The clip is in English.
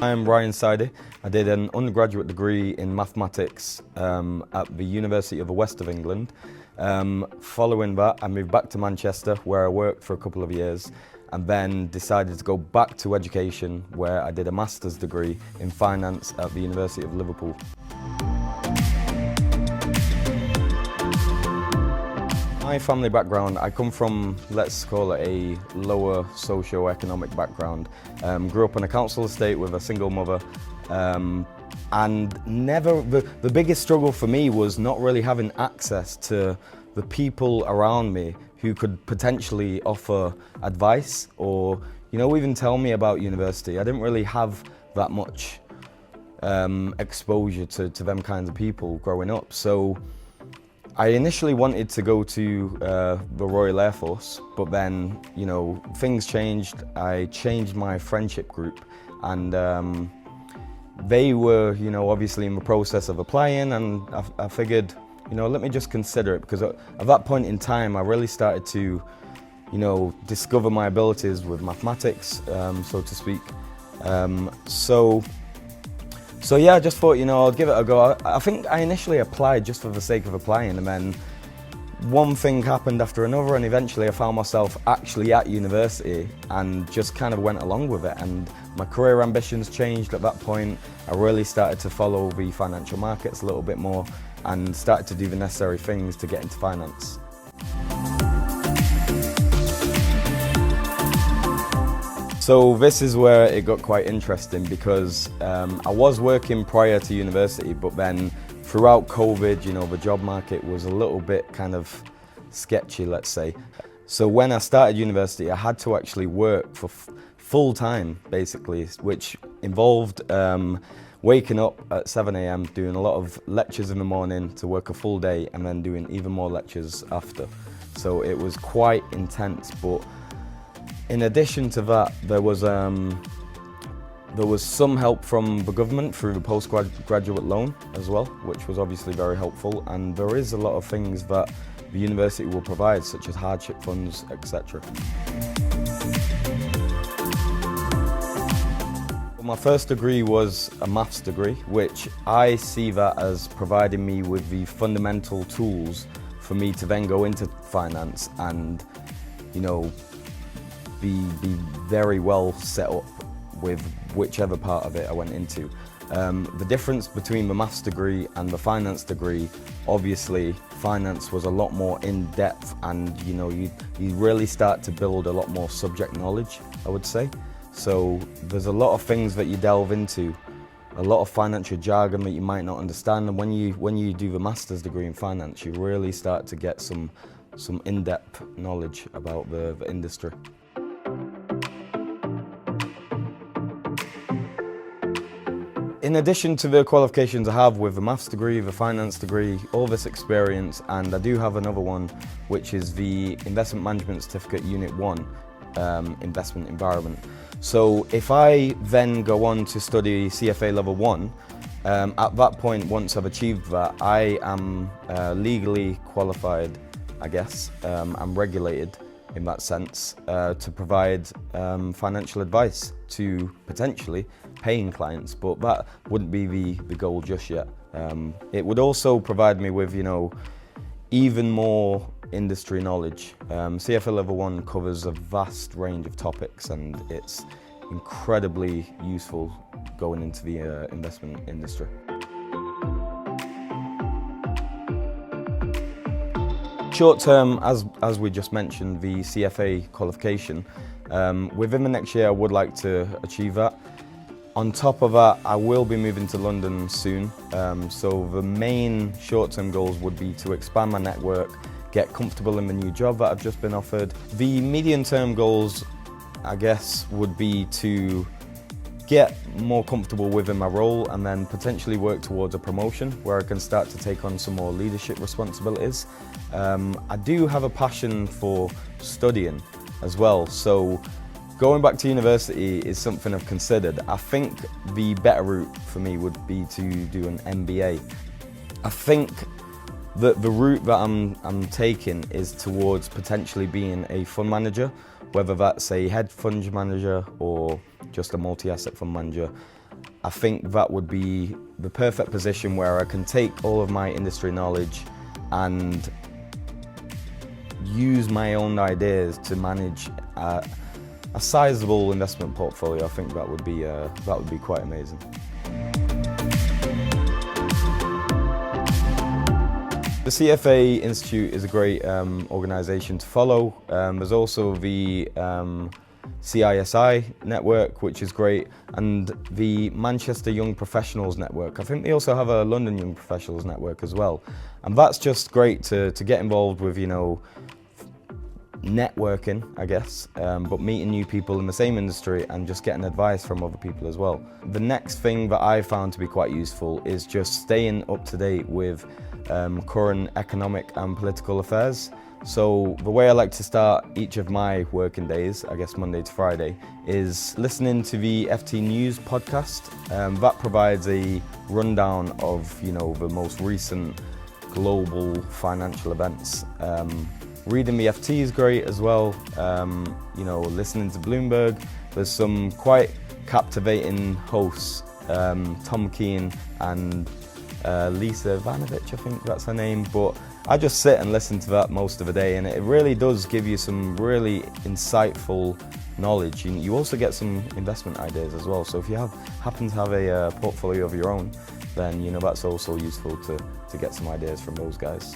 I'm Ryan Sidey. I did an undergraduate degree in mathematics at the University of the West of England. Following that, I moved back to Manchester where I worked for a couple of years and then decided to go back to education where I did a master's degree in finance at the University of Liverpool. My family background, I come from, let's call it a lower socio-economic background. Grew up on a council estate with a single mother, and the biggest struggle for me was not really having access to the people around me who could potentially offer advice or, even tell me about university. I didn't really have that much exposure to them kinds of people growing up. So I initially wanted to go to the Royal Air Force, but then, things changed. I changed my friendship group, and they were, obviously in the process of applying, and I figured, let me just consider it, because at that point in time, I really started to, discover my abilities with mathematics, so to speak. So yeah, I just thought, I'll give it a go. I think I initially applied just for the sake of applying, and then one thing happened after another, and eventually I found myself actually at university and just kind of went along with it. And my career ambitions changed at that point. I really started to follow the financial markets a little bit more and started to do the necessary things to get into finance. So this is where it got quite interesting, because I was working prior to university, but then throughout COVID, the job market was a little bit kind of sketchy, let's say. So when I started university, I had to actually work for full time, basically, which involved waking up at 7 a.m, doing a lot of lectures in the morning to work a full day, and then doing even more lectures after. So it was quite intense, but in addition to that, there was some help from the government through the postgraduate loan as well, which was obviously very helpful. And there is a lot of things that the university will provide, such as hardship funds, etc. My first degree was a maths degree, which I see that as providing me with the fundamental tools for me to then go into finance and, be very well set up with whichever part of it I went into. The difference between the maths degree and the finance degree, obviously finance was a lot more in-depth, and you really start to build a lot more subject knowledge, I would say. So there's a lot of things that you delve into, a lot of financial jargon that you might not understand, and when you do the master's degree in finance, you really start to get some in-depth knowledge about the industry. In addition to the qualifications I have with the maths degree, the finance degree, all this experience, and I do have another one, which is the Investment Management Certificate Unit 1, Investment Environment. So if I then go on to study CFA Level 1, at that point, once I've achieved that, I am legally qualified, I guess. I'm regulated in that sense to provide financial advice to potentially paying clients, but that wouldn't be the goal just yet. It would also provide me with, even more industry knowledge. CFA Level 1 covers a vast range of topics, and it's incredibly useful going into the investment industry. Short term, as we just mentioned, the CFA qualification, within the next year I would like to achieve that. On top of that, I will be moving to London soon, so the main short-term goals would be to expand my network, get comfortable in the new job that I've just been offered. The medium-term goals, I guess, would be to get more comfortable within my role and then potentially work towards a promotion where I can start to take on some more leadership responsibilities. I do have a passion for studying as well, so going back to university is something I've considered. I think the better route for me would be to do an MBA. I think that the route that I'm taking is towards potentially being a fund manager, whether that's a hedge fund manager or just a multi-asset fund manager. I think that would be the perfect position where I can take all of my industry knowledge and use my own ideas to manage a sizable investment portfolio. I think that would be quite amazing. The CFA Institute is a great organisation to follow. There's also the CISI network, which is great, and the Manchester Young Professionals network. I think they also have a London Young Professionals network as well, and that's just great to get involved with, you know, networking, I guess, but meeting new people in the same industry and just getting advice from other people as well. The next thing that I found to be quite useful is just staying up to date with current economic and political affairs. So the way I like to start each of my working days, I guess Monday to Friday, is listening to the FT News podcast. That provides a rundown of, you know, the most recent global financial events. Reading the FT is great as well. You know, listening to Bloomberg. There's some quite captivating hosts, Tom Keane and Lisa Vanovich, I think that's her name, but I just sit and listen to that most of the day, and it really does give you some really insightful knowledge. You also get some investment ideas as well, so if you happen to have a portfolio of your own, then, you know, that's also useful to get some ideas from those guys.